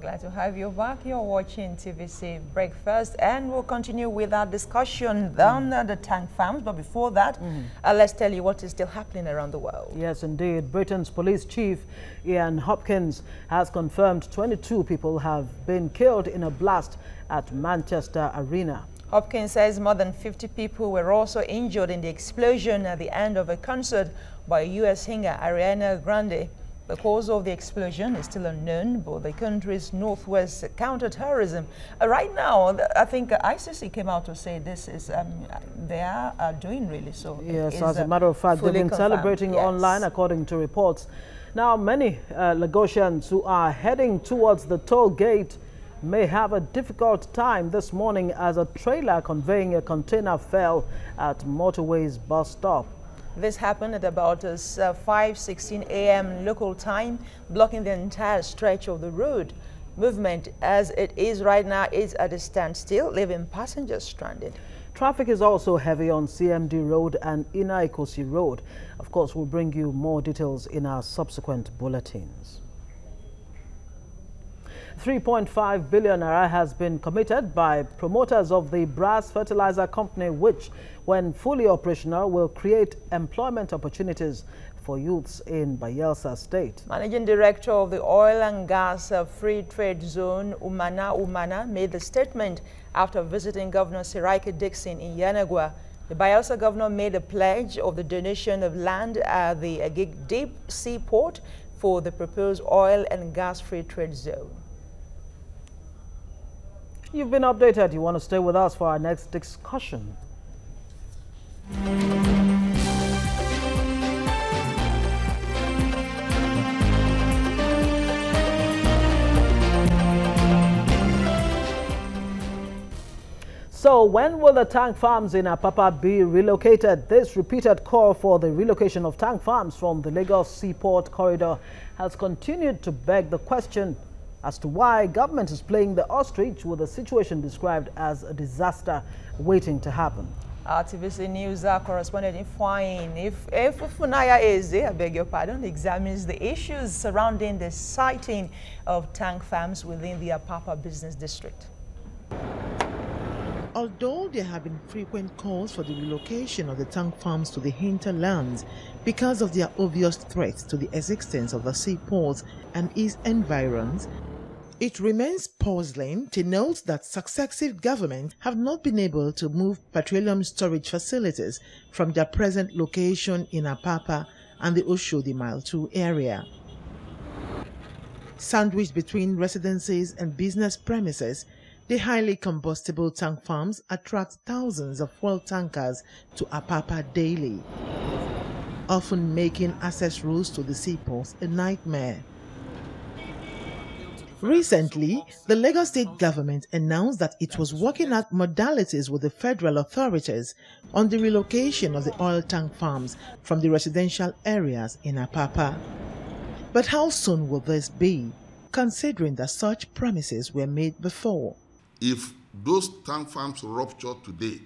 Glad to have you back. You're watching TVC Breakfast, and we'll continue with our discussion on the tank farms. But before that, let's tell you what is still happening around the world. Yes, indeed. Britain's police chief, Ian Hopkins, has confirmed 22 people have been killed in a blast at Manchester Arena. Hopkins says more than 50 people were also injured in the explosion at the end of a concert by U.S. singer Ariana Grande. The cause of the explosion is still unknown, but the country's northwest counter-terrorism. Right now, I think ICC came out to say this is, they are doing really so. Yes, as a matter of fact, they've been celebrating online, according to reports. Now, many Lagosians who are heading towards the toll gate may have a difficult time this morning as a trailer conveying a container fell at Motorways bus stop. This happened at about 5:16 a.m. local time, blocking the entire stretch of the road. Movement as it is right now is at a standstill, leaving passengers stranded. Traffic is also heavy on CMD Road and Inner Ikosi Road. Of course, we'll bring you more details in our subsequent bulletins. 3.5 billion naira has been committed by promoters of the Brass Fertilizer Company, which, when fully operational, will create employment opportunities for youths in Bayelsa State. Managing Director of the Oil and Gas Free Trade Zone, Umana, made the statement after visiting Governor Siraike Dixon in Yanagwa. The Bayelsa governor made a pledge of the donation of land at the Deep Sea Port for the proposed oil and gas free trade zone. You've been updated. You want to stay with us for our next discussion. So when will the tank farms in Apapa be relocated? This repeated call for the relocation of tank farms from the Lagos Seaport corridor has continued to beg the question as to why government is playing the ostrich with a situation described as a disaster waiting to happen. Our TVC News correspondent if Funaya Eze, I beg your pardon, examines the issues surrounding the siting of tank farms within the Apapa business district. Although there have been frequent calls for the relocation of the tank farms to the hinterlands because of their obvious threats to the existence of the seaports and its environs, it remains puzzling to note that successive governments have not been able to move petroleum storage facilities from their present location in Apapa and the Oshodi Mile 2 area. Sandwiched between residences and business premises, the highly combustible tank farms attract thousands of fuel tankers to Apapa daily, often making access routes to the seaports a nightmare. Recently, the Lagos State government announced that it was working out modalities with the federal authorities on the relocation of the oil tank farms from the residential areas in Apapa. But how soon will this be, considering that such promises were made before? If those tank farms rupture today,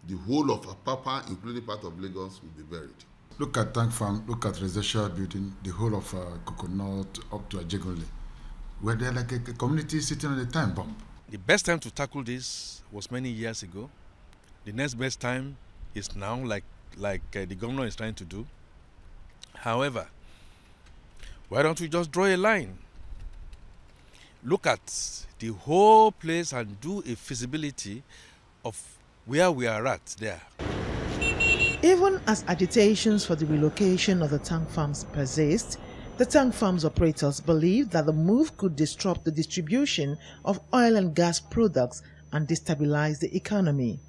the whole of Apapa, including part of Lagos, will be buried. Look at tank farm, look at residential building, the whole of Coconut up to Ajegunle, where they're like a community sitting on a time bomb. The best time to tackle this was many years ago. The next best time is now, like the governor is trying to do. However, why don't we just draw a line? Look at the whole place and do a feasibility of where we are at there. Even as agitations for the relocation of the tank farms persist, the tank farms operators believe that the move could disrupt the distribution of oil and gas products and destabilize the economy.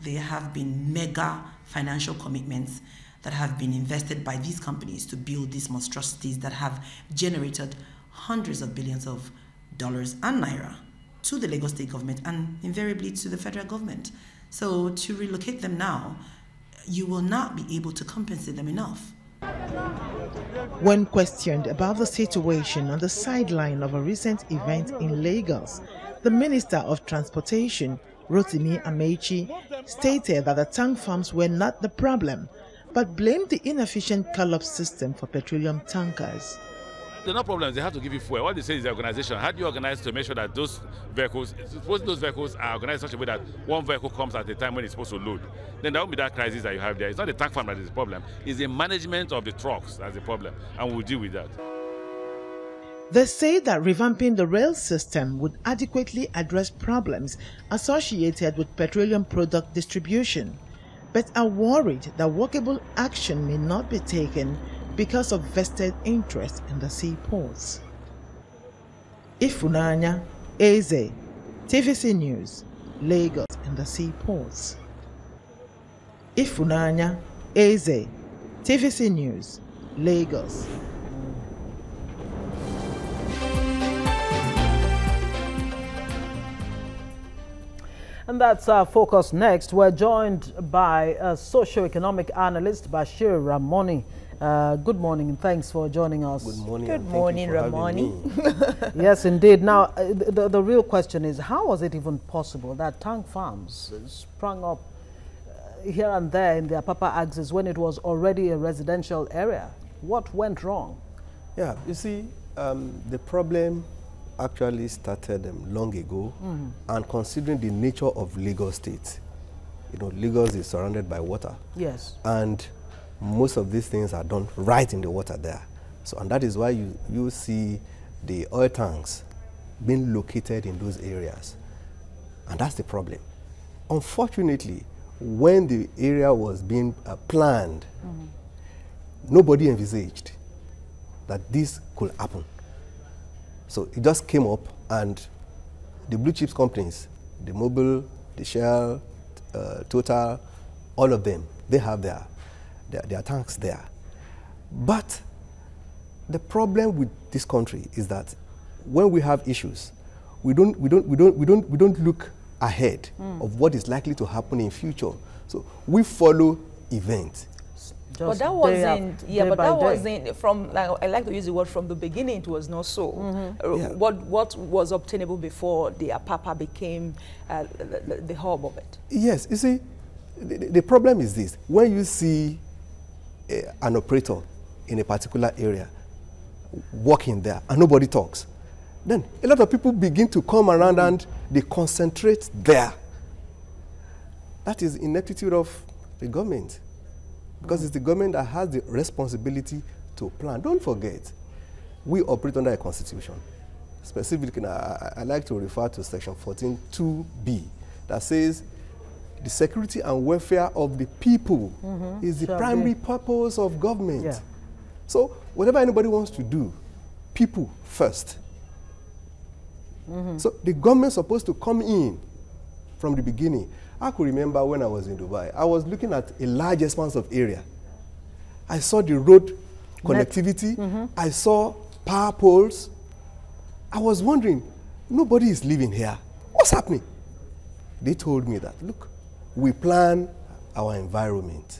There have been mega financial commitments that have been invested by these companies to build these monstrosities that have generated hundreds of billions of dollars and naira to the Lagos State government and invariably to the federal government. So to relocate them now, you will not be able to compensate them enough. When questioned about the situation on the sideline of a recent event in Lagos, the Minister of Transportation, Rotimi Amechi, stated that the tank farms were not the problem, but blamed the inefficient call-up system for petroleum tankers. they're not problems. They have to give you fuel. What they say is the organization. How do you organize to make sure that those vehicles, suppose those vehicles are organized in such a way that one vehicle comes at a time when it's supposed to load? Then there won't be that crisis that you have there. It's not the tank farm that is the problem. It's the management of the trucks that's the problem, and we'll deal with that. They say that revamping the rail system would adequately address problems associated with petroleum product distribution, but are worried that workable action may not be taken because of vested interest in the seaports. Ifunanya Eze, TVC News, Lagos and the seaports. Ifunanya Eze, TVC News, Lagos. And that's our focus next. We're joined by a socio-economic analyst, Bashir Ramoni. Good morning and thanks for joining us. Good morning. Good morning, Ramoni. Yes, indeed. Now, the real question is, how was it even possible that tank farms sprung up here and there in the apapa axis when it was already a residential area? What went wrong? Yeah, you see, the problem actually started long ago, and considering the nature of Lagos State, you know, Lagos is surrounded by water. Yes. And most of these things are done right in the water there. So, and that is why you see the oil tanks being located in those areas. And that's the problem. Unfortunately, when the area was being planned, nobody envisaged that this could happen. So it just came up, and the blue chips companies, the Mobil, the Shell, Total, all of them, they have their tanks there. But the problem with this country is that when we have issues, we don't look ahead of what is likely to happen in future. So we follow events. But that wasn't, but that wasn't from, like, I like to use the word from the beginning, it was not so. What was obtainable before the apapa became the hub of it? Yes, you see, the problem is this. When you see an operator in a particular area working there and nobody talks, then a lot of people begin to come around and they concentrate there. That is ineptitude of the government. Because it's the government that has the responsibility to plan. Don't forget, we operate under a constitution. Specifically, I like to refer to section 14(2)(b) that says the security and welfare of the people is the primary purpose of government. Yeah. So whatever anybody wants to do, people first. So the government is supposed to come in from the beginning. I could remember when I was in Dubai, I was looking at a large expanse of area. I saw the road connectivity. I saw power poles. I was wondering, nobody is living here. What's happening? They told me that, look, we plan our environment.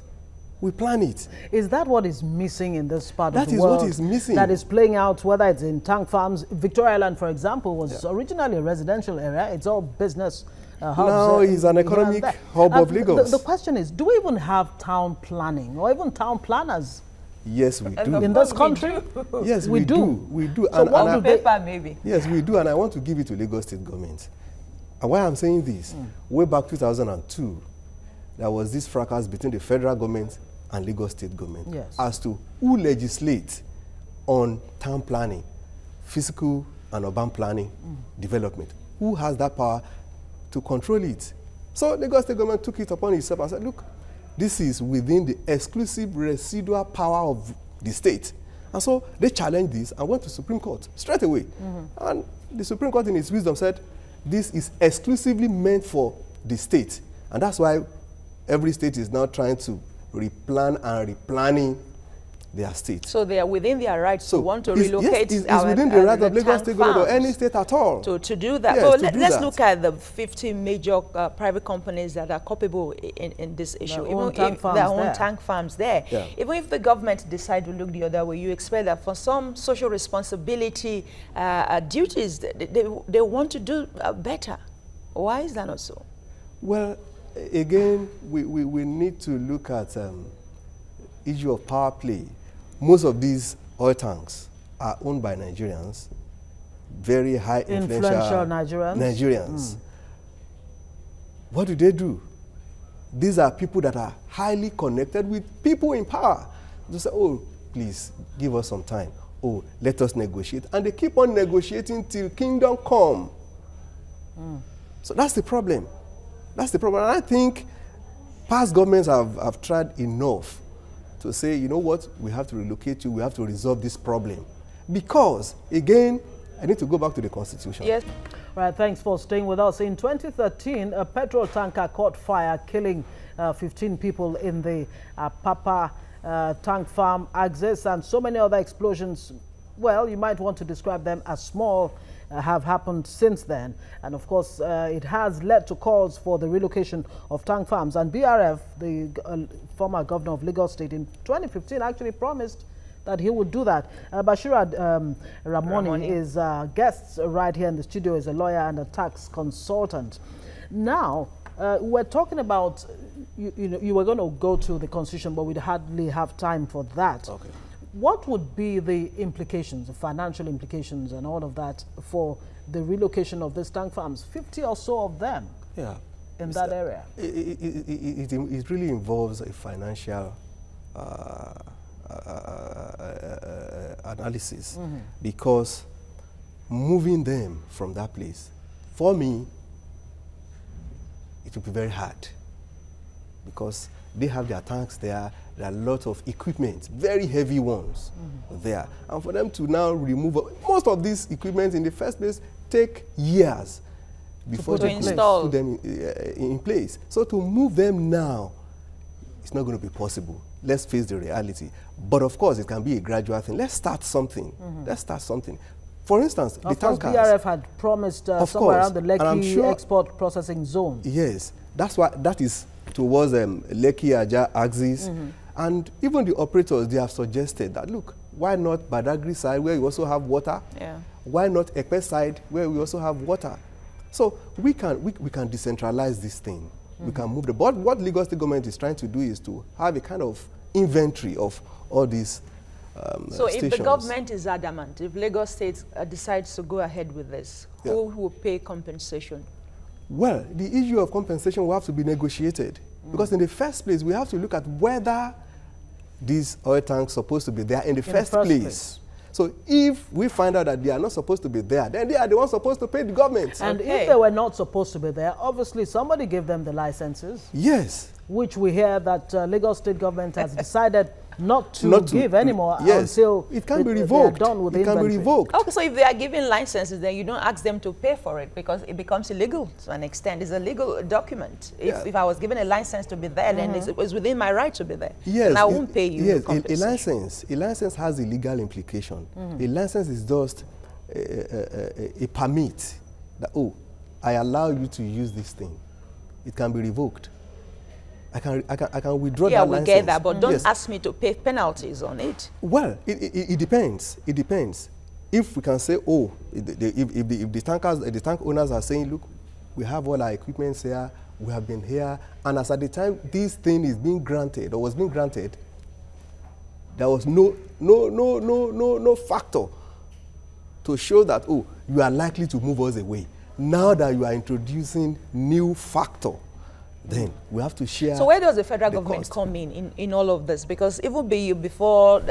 We plan it. Is that what is missing in this part of the world? That is what is missing. That is playing out, whether it's in tank farms. Victoria Island, for example, was originally a residential area. It's all business hubs. Now it's an economic hub of Lagos. The question is, do we even have town planning or even town planners? Yes, we do. In this country? Yes, we do. We do. So what do paper maybe? Yes, we do, and I want to give it to Lagos State government. And why I'm saying this, way back 2002, there was this fracas between the federal government and Lagos State government as to who legislates on town planning, physical and urban planning development. Who has that power to control it? So Lagos State government took it upon itself and said, look, this is within the exclusive residual power of the state. And so they challenged this and went to Supreme Court straight away. And the Supreme Court in its wisdom said, this is exclusively meant for the state. And that's why every state is now trying to replan and replanning their state. So they are within their rights to want to relocate. Yes, it's within the right of Lagos State government or any state at all. To do that. Yes, well, let's look at the 50 major private companies that are culpable in this issue. Their own tank farms there. Yeah. Even if the government decide to look the other way, you expect that for some social responsibility duties, they want to do better. Why is that not so? Well, again, we need to look at issue of power play. Most of these oil tanks are owned by Nigerians, very high influential Nigerians. What do? These are people that are highly connected with people in power. They say, oh, please, give us some time. Oh, let us negotiate. And they keep on negotiating till kingdom come. So that's the problem. That's the problem. And I think past governments have tried enough to say, you know what, we have to relocate you, we have to resolve this problem. Because, again, I need to go back to the Constitution. Yes. Right, thanks for staying with us. In 2013, a petrol tanker caught fire, killing 15 people in the apapa tank farm axis, and so many other explosions. Well, you might want to describe them as small, have happened since then. And of course, it has led to calls for the relocation of tank farms. And BRF, the former governor of Lagos State, in 2015 actually promised that he would do that. Bashira Ramoni is guest right here in the studio, is a lawyer and a tax consultant. Now, we're talking about, you were going to go to the Constitution, but we'd hardly have time for that. Okay. What would be the implications, the financial implications and all of that for the relocation of these tank farms, 50 or so of them in that area? It really involves a financial analysis, because moving them from that place, for me, it will be very hard, because they have their tanks there. There are a lot of equipment, very heavy ones there. And for them to now remove, most of these equipment in the first place take years before they put them in place. So to move them now, it's not going to be possible. Let's face the reality. But of course, it can be a gradual thing. Let's start something. Let's start something. For instance, the tankers. BRF had promised somewhere around the Lekki export processing zone. Yes, that's why that is towards Lekki Aja axis. And even the operators, they have suggested that, look, why not Badagry side, where we also have water? Why not Ekpe side, where we also have water? So we can decentralize this thing. We can move the board. What Lagos State government is trying to do is to have a kind of inventory of all these So stations. if the government is adamant, if Lagos State decides to go ahead with this, who will pay compensation? Well, the issue of compensation will have to be negotiated. Because in the first place, we have to look at whether these oil tanks are supposed to be there in the first place. So if we find out that they are not supposed to be there, then they are the ones supposed to pay the government. And if they were not supposed to be there, obviously somebody gave them the licenses. Yes. Which we hear that Lagos State government has decided not to give anymore until it can be revoked. They are done with it can be revoked. Okay, so if they are giving licenses, then you don't ask them to pay for it, because it becomes illegal to an extent. It's a legal document. If I was given a license to be there, then it was within my right to be there. Yes, and I won't pay you. Yes, a license has a legal implication. A license is just a permit that, oh, I allow you to use this thing. It can be revoked. I can withdraw that license. Yeah, we get that, but don't ask me to pay penalties on it. Well, it depends. It depends. If we can say, oh, if the tank owners are saying, look, we have all our equipment here, we have been here, and as at the time this thing is being granted or was being granted, there was no factor to show that, oh, you are likely to move us away. Now that you are introducing new factor, then we have to share. So where does the federal government come in all of this? Because even before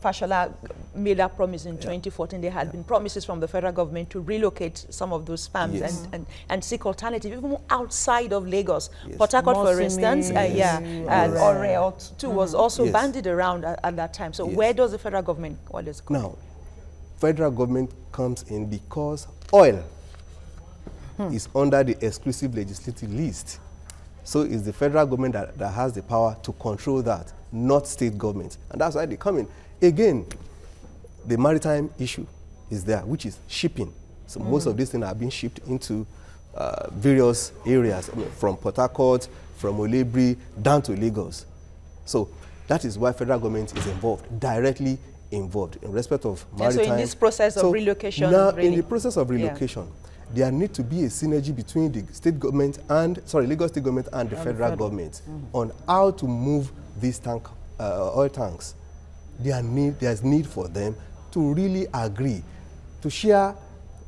Fashola made that promise in 2014, there had been promises from the federal government to relocate some of those farms and seek alternative, even outside of Lagos. Port Harcourt, for instance, and Oreo too was also bandied around at that time. So where does the federal government come? Now, federal government comes in because oil is under the exclusive legislative list. So it's the federal government that has the power to control that, not state governments. And that's why they come in. Again, the maritime issue is there, which is shipping. So most of these things are being shipped into various areas, from Port Harcourt, from Olebri, down to Lagos. So that is why federal government is involved, directly involved, in respect of maritime. And so in this process of relocation? Now, in the process of relocation, there needs to be a synergy between the state government and, Lagos State government and the federal government on how to move these oil tanks there's need for them to really agree, to share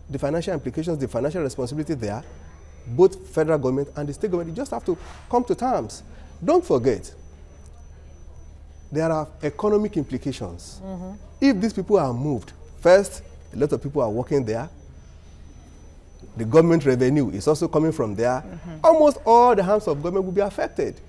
the financial implications, the financial responsibility there, both federal government and the state government. You just have to come to terms. Don't forget, there are economic implications. If these people are moved, first, a lot of people are working there. The government revenue is also coming from there. Almost all the arms of government will be affected.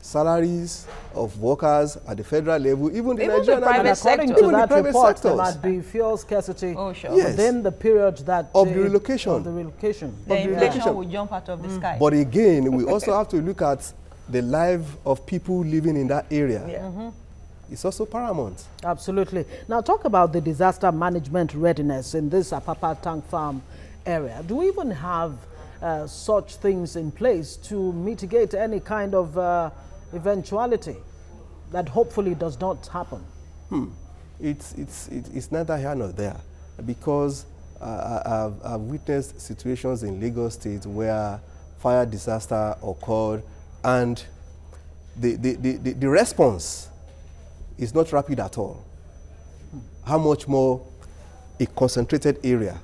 Salaries of workers at the federal level, even the Nigerian private sector. According to that report, there might be fuel scarcity within the period that of the relocation. The inflation will jump out of the sky. But again, we also have to look at the life of people living in that area. It's also paramount. Absolutely. Now talk about the disaster management readiness in this Apapa tank farm area. Do we even have such things in place to mitigate any kind of eventuality that hopefully does not happen? It's neither here nor there, because I've witnessed situations in Lagos State where fire disaster occurred and the response is not rapid at all. How much more a concentrated area?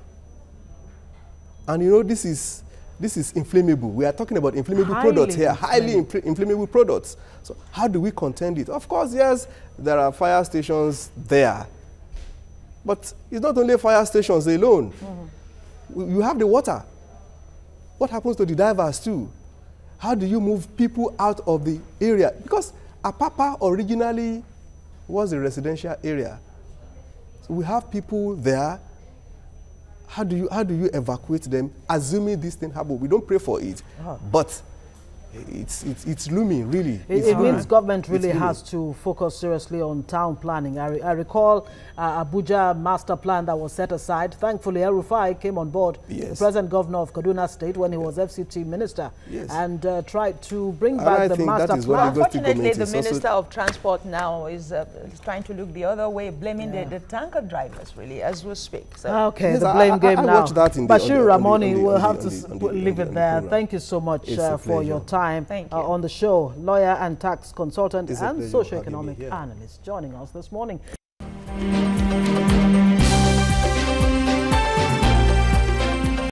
And you know, this is inflammable. We are talking about inflammable products here, highly inflammable products. So how do we contend it? Of course, yes, there are fire stations there. But it's not only fire stations alone. You have the water. What happens to the divers too? How do you move people out of the area? Because Apapa originally was a residential area. So we have people there. How do you evacuate them, assuming this thing happens? We don't pray for it, but it's looming, really. It means government really has to focus seriously on town planning. I recall Abuja master plan that was set aside. Thankfully, El Rufai came on board, the present governor of Kaduna State, when he was FCT minister, and tried to bring back the master plan. Unfortunately, the Minister of Transport now is trying to look the other way, blaming the tanker drivers, really, as we speak. So. Okay, the blame game now. Bashir Ramoni, we'll have to leave it there. Thank you so much for your time on the show. Lawyer and tax consultant and socioeconomic analyst joining us this morning.